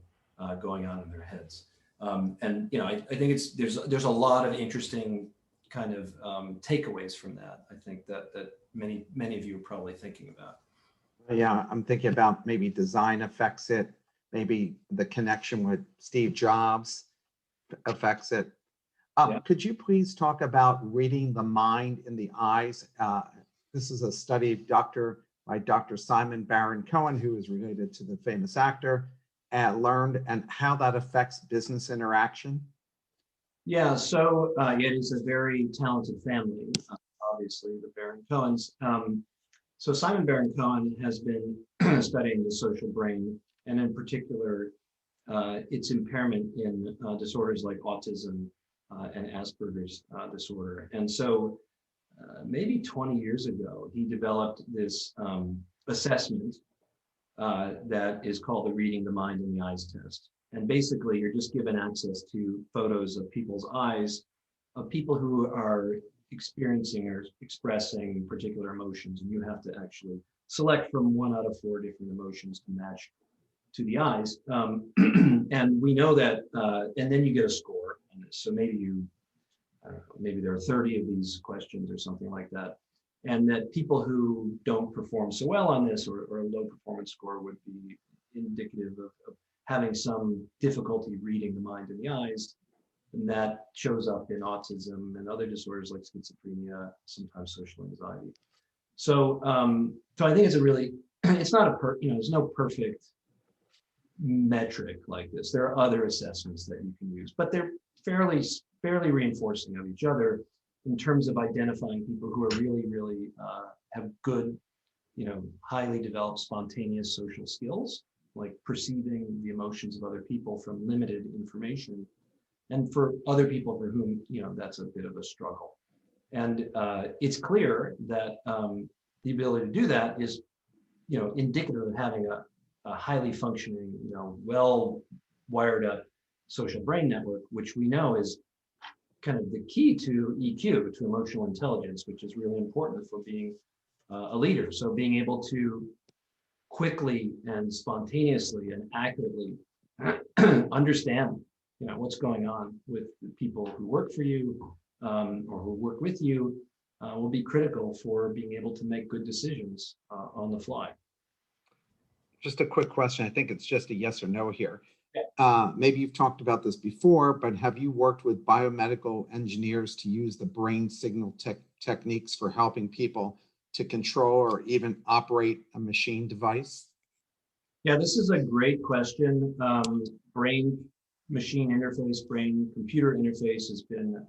going on in their heads. And I think there's a lot of interesting kind of takeaways from that. I think that many of you are probably thinking about. Yeah, I'm thinking about maybe design affects it, maybe the connection with Steve Jobs affects it. Yeah. Could you please talk about reading the mind in the eyes? This is a study by Dr. Simon Baron-Cohen, who is related to the famous actor, learned, and how that affects business interaction. Yeah, so it is a very talented family, obviously, the Baron-Cohens. So Simon Baron-Cohen has been studying the social brain, and in particular, its impairment in disorders like autism and Asperger's disorder. And so maybe 20 years ago, he developed this assessment that is called the Reading the Mind in the Eyes test. And basically, you're just given access to photos of people's eyes, of people who are experiencing or expressing particular emotions. And you have to actually select from 1 out of 4 different emotions to match to the eyes. And we know that, and then you get a score on this. So maybe maybe there are 30 of these questions or something like that. And that people who don't perform so well on this or a low performance score would be indicative of having some difficulty reading the mind in the eyes. And that shows up in autism and other disorders like schizophrenia, sometimes social anxiety. So, so I think it's it's not there's no perfect metric like this. There are other assessments that you can use, but they're fairly reinforcing of each other in terms of identifying people who are really have good, highly developed spontaneous social skills, like perceiving the emotions of other people from limited information, and for other people for whom that's a bit of a struggle. And it's clear that the ability to do that is indicative of having a highly functioning, well wired up social brain network, which we know is kind of the key to EQ, to emotional intelligence, which is really important for being a leader. So being able to quickly and spontaneously and accurately understand, what's going on with the people who work for you or who work with you will be critical for being able to make good decisions on the fly. Just a quick question. I think it's just a yes or no here. Maybe you've talked about this before, but have you worked with biomedical engineers to use the brain signal techniques for helping people to control or even operate a machine device? Yeah, this is a great question. Brain-machine interface, brain-computer interface has been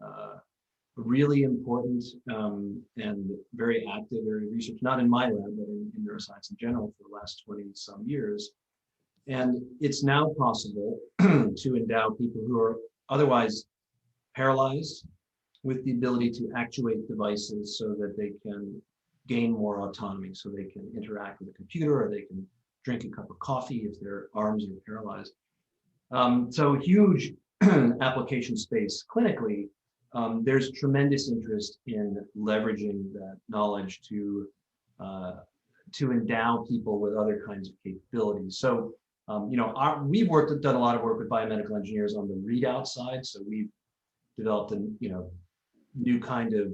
really important and very active area of research, not in my lab, but in neuroscience in general for the last 20-some years. And it's now possible to endow people who are otherwise paralyzed with the ability to actuate devices so that they can gain more autonomy, so they can interact with a computer or they can drink a cup of coffee if their arms are paralyzed. So huge application space clinically. There's tremendous interest in leveraging that knowledge to endow people with other kinds of capabilities. So, we've done a lot of work with biomedical engineers on the readout side. So we've developed a new kind of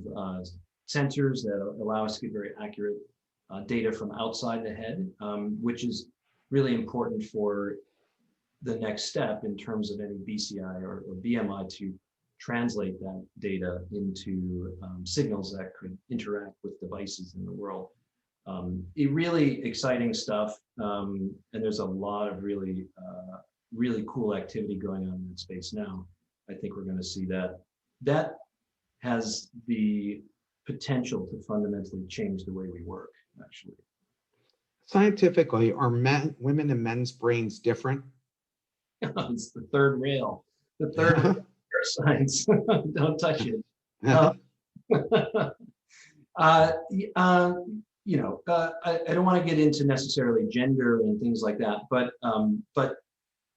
sensors that allow us to get very accurate data from outside the head, which is really important for the next step in terms of any BCI or BMI to translate that data into signals that could interact with devices in the world. It really exciting stuff, and there's a lot of really really cool activity going on in that space now. I think we're going to see that. That has the potential to fundamentally change the way we work, actually. Scientifically, are women and men's brains different? It's the third rail, the third rail of science. Don't touch it. I don't want to get into necessarily gender and things like that, but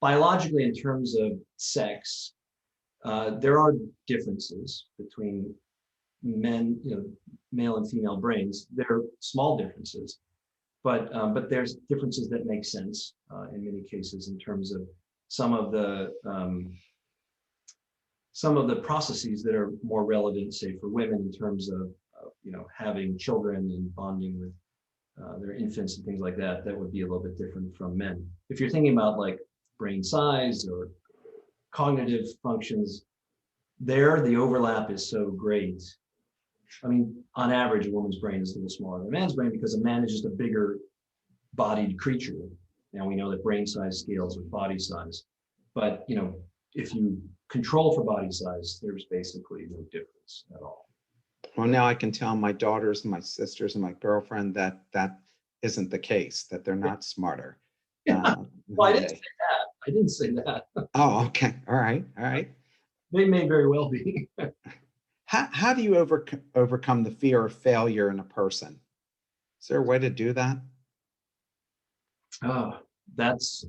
biologically, in terms of sex, there are differences between men, male and female brains. There are small differences, but there's differences that make sense in many cases in terms of some of the processes that are more relevant, say, for women in terms of having children and bonding with their infants and things like that. That would be a little bit different from men. If you're thinking about like brain size or cognitive functions, there the overlap is so great. I mean, on average, a woman's brain is a little smaller than a man's brain because a man is just a bigger bodied creature. And we know that brain size scales with body size. But, if you control for body size, there's basically no difference at all. Well, now I can tell my daughters and my sisters and my girlfriend that isn't the case, that they're not smarter. Well, I didn't say that. I didn't say that. Oh, okay. All right. They may very well be. How do you overcome the fear of failure in a person? Is there a way to do that? Oh, that's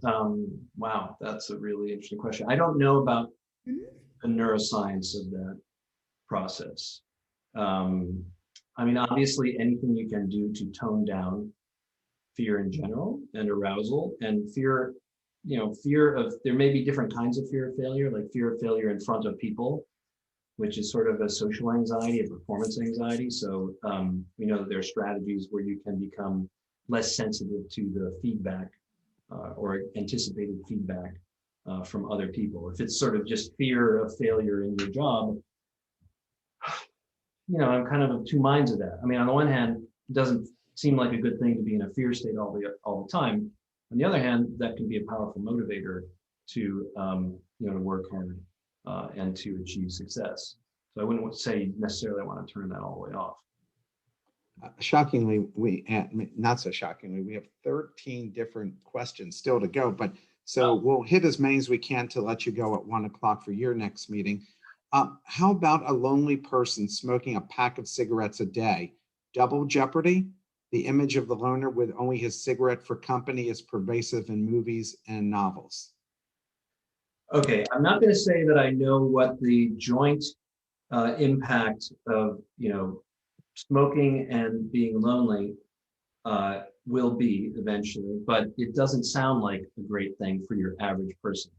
wow. That's a really interesting question. I don't know about the neuroscience of that process. I mean, obviously, anything you can do to tone down fear in general and arousal and fear, fear of, there may be different kinds of fear of failure, like fear of failure in front of people, which is sort of a social anxiety, a performance anxiety. So we know that there are strategies where you can become less sensitive to the feedback or anticipated feedback from other people. If it's sort of just fear of failure in your job, I'm kind of two minds of that. I mean, on the one hand, it doesn't seem like a good thing to be in a fear state all the time. On the other hand, that can be a powerful motivator to to work hard and to achieve success. So I wouldn't say necessarily I want to turn that all the way off. Shockingly, not so shockingly, we have 13 different questions still to go, but so we'll hit as many as we can to let you go at 1:00 for your next meeting. How about a lonely person smoking a pack of cigarettes a day? Double jeopardy? The image of the loner with only his cigarette for company is pervasive in movies and novels. Okay, I'm not going to say that I know what the joint impact of smoking and being lonely will be eventually, but it doesn't sound like a great thing for your average person.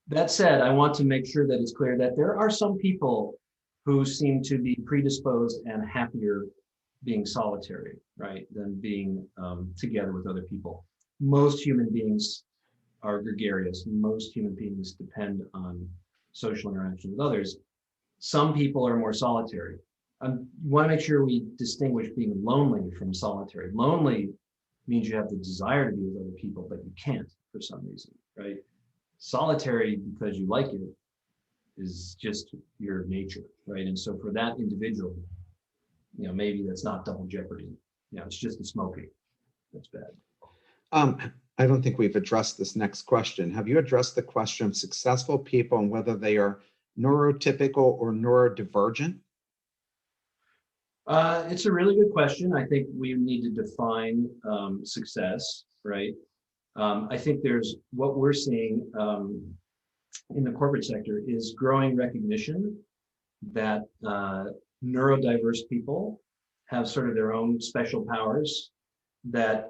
That said, I want to make sure that it's clear that there are some people who seem to be predisposed and happier being solitary, right, than being together with other people. Most human beings are gregarious. Most human beings depend on social interaction with others. Some people are more solitary. You want to make sure we distinguish being lonely from solitary. Lonely means you have the desire to be with other people, but you can't for some reason, right? Solitary, because you like it, is just your nature, right? And so for that individual, maybe that's not double jeopardy. It's just the smoking that's bad. I don't think we've addressed this next question. Have you addressed the question of successful people and whether they are neurotypical or neurodivergent? It's a really good question. I think we need to define success, right? I think there's what we're seeing in the corporate sector is growing recognition that neurodiverse people have sort of their own special powers that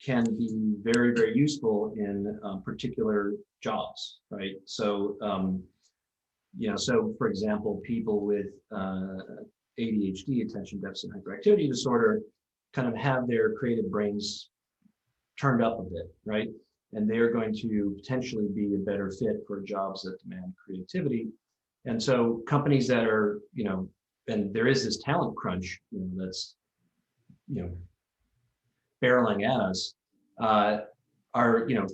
can be very, very useful in particular jobs, right? So, so for example, people with ADHD, attention deficit hyperactivity disorder, kind of have their creative brains turned up a bit, right? And they're going to potentially be a better fit for jobs that demand creativity. And so companies that are, and there is this talent crunch, that's, barreling at us, are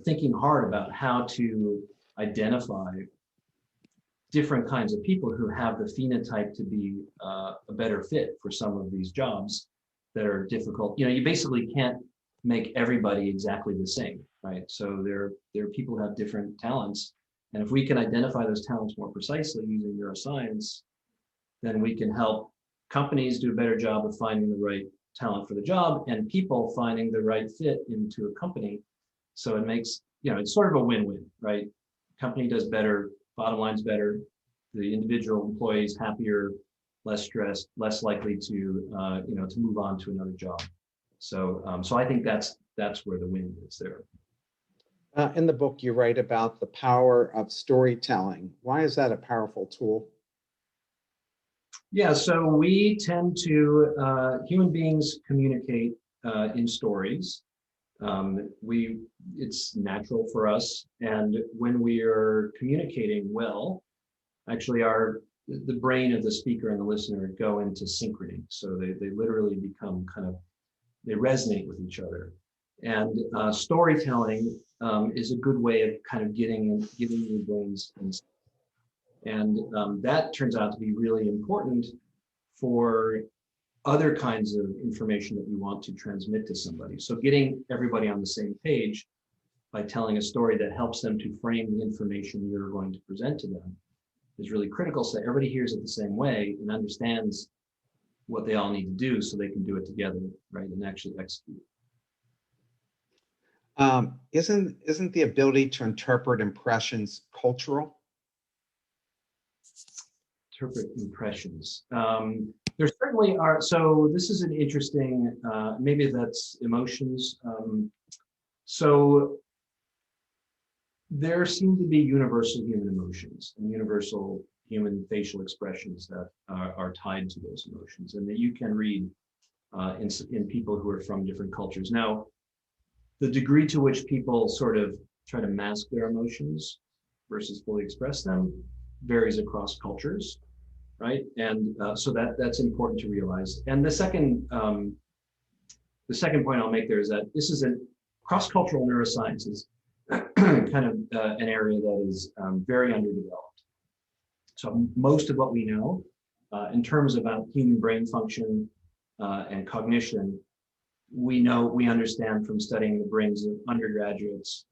thinking hard about how to identify different kinds of people who have the phenotype to be a better fit for some of these jobs that are difficult. You basically can't make everybody exactly the same, right? So there are people who have different talents, and if we can identify those talents more precisely using neuroscience, then we can help companies do a better job of finding the right talent for the job, and people finding the right fit into a company. So it makes, it's sort of a win-win, right? Company does better, bottom line's better, the individual employees happier, less stressed, less likely to move on to another job. So I think that's where the win is there. In the book, you write about the power of storytelling. Why is that a powerful tool? Yeah, so we tend to, human beings communicate in stories. It's natural for us, and when we are communicating well, actually the brain of the speaker and the listener go into synchrony. So they literally become they resonate with each other. And storytelling is a good way of kind of getting your brains in. And that turns out to be really important for other kinds of information that you want to transmit to somebody. So getting everybody on the same page by telling a story that helps them to frame the information you're going to present to them is really critical, so everybody hears it the same way and understands what they all need to do so they can do it together, right, and actually execute. Isn't the ability to interpret impressions cultural? Interpret impressions. There certainly are. So this is an interesting, maybe that's emotions. So there seem to be universal human emotions and universal human facial expressions that are tied to those emotions, and that you can read in people who are from different cultures. Now, the degree to which people sort of try to mask their emotions versus fully express them varies across cultures, right? And so that's important to realize. And the second point I'll make there is that this is a cross-cultural neuroscience is kind of an area that is very underdeveloped. So most of what we know in terms about human brain function and cognition, we understand from studying the brains of undergraduates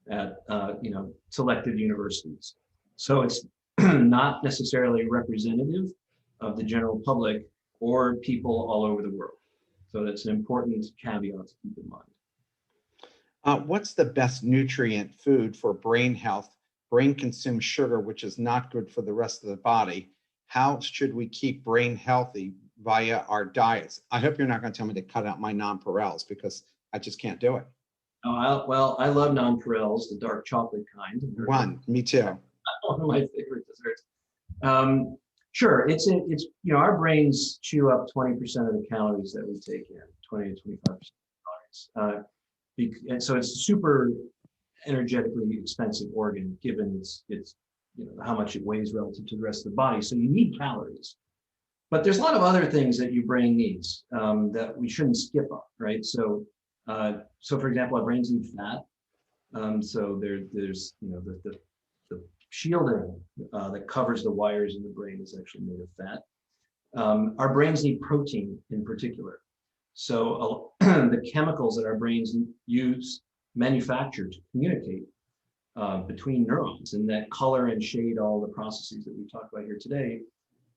at selected universities. So it's not necessarily representative of the general public or people all over the world. So that's an important caveat to keep in mind. What's the best nutrient food for brain health? Brain consumes sugar, which is not good for the rest of the body. How should we keep brain healthy via our diets? I hope you're not going to tell me to cut out my nonpareils, because I just can't do it. Oh, well, I love nonpareils, the dark chocolate kind. Me too. One of my favorite desserts. Sure, it's our brains chew up 20% of the calories that we take in, 20 to 25% of calories. And so it's a super energetically expensive organ, given its how much it weighs relative to the rest of the body. So you need calories, but there's a lot of other things that your brain needs that we shouldn't skip on, right? So for example, our brains need fat. So there's the shielding that covers the wires in the brain is actually made of fat. Our brains need protein in particular. So the chemicals that our brains manufacture to communicate between neurons, and that color and shade all the processes that we talked about here today,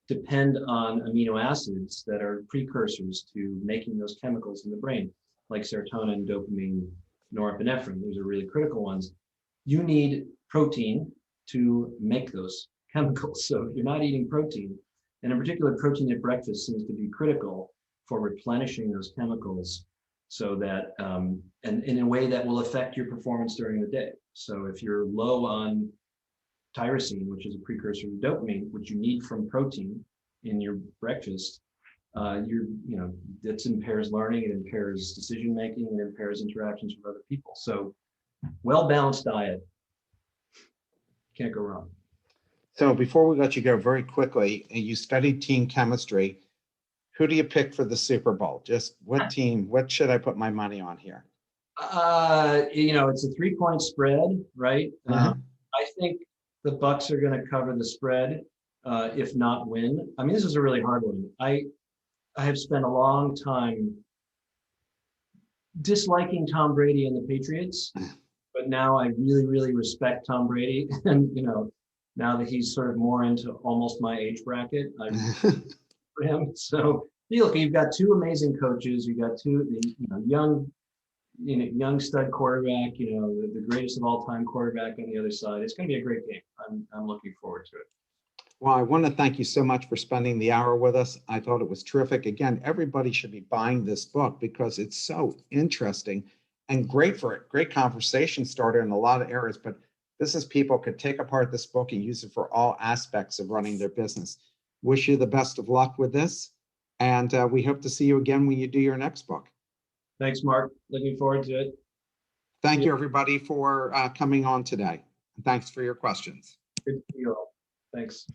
depend on amino acids that are precursors to making those chemicals in the brain, like serotonin, dopamine, norepinephrine. Those are really critical ones. You need protein to make those chemicals. So if you're not eating protein, and in particular protein at breakfast seems to be critical for replenishing those chemicals, so that and in a way that will affect your performance during the day. So if you're low on tyrosine, which is a precursor to dopamine, which you need from protein in your breakfast, that impairs learning, it impairs decision making, it impairs interactions with other people. So well-balanced diet, can't go wrong. So before we let you go, very quickly, you studied team chemistry. Who do you pick for the Super Bowl? Just what team? What should I put my money on here? It's a 3-point spread, right? Mhm. I think the Bucks are going to cover the spread, if not win. I mean, this is a really hard one. I have spent a long time disliking Tom Brady and the Patriots, but now I really, really respect Tom Brady. And, now that he's sort of more into almost my age bracket, I for him. So look, you've got two amazing coaches. You've got two, young stud quarterback, the greatest of all time quarterback on the other side. It's going to be a great game. I'm looking forward to it. Well, I want to thank you so much for spending the hour with us. I thought it was terrific. Again, everybody should be buying this book because it's so interesting and great for it. Great conversation starter in a lot of areas, but business people could take apart this book and use it for all aspects of running their business. Wish you the best of luck with this. And we hope to see you again when you do your next book. Thanks, Mark. Looking forward to it. Thank you, everybody, for coming on today. And thanks for your questions. Good to see you all. Thanks.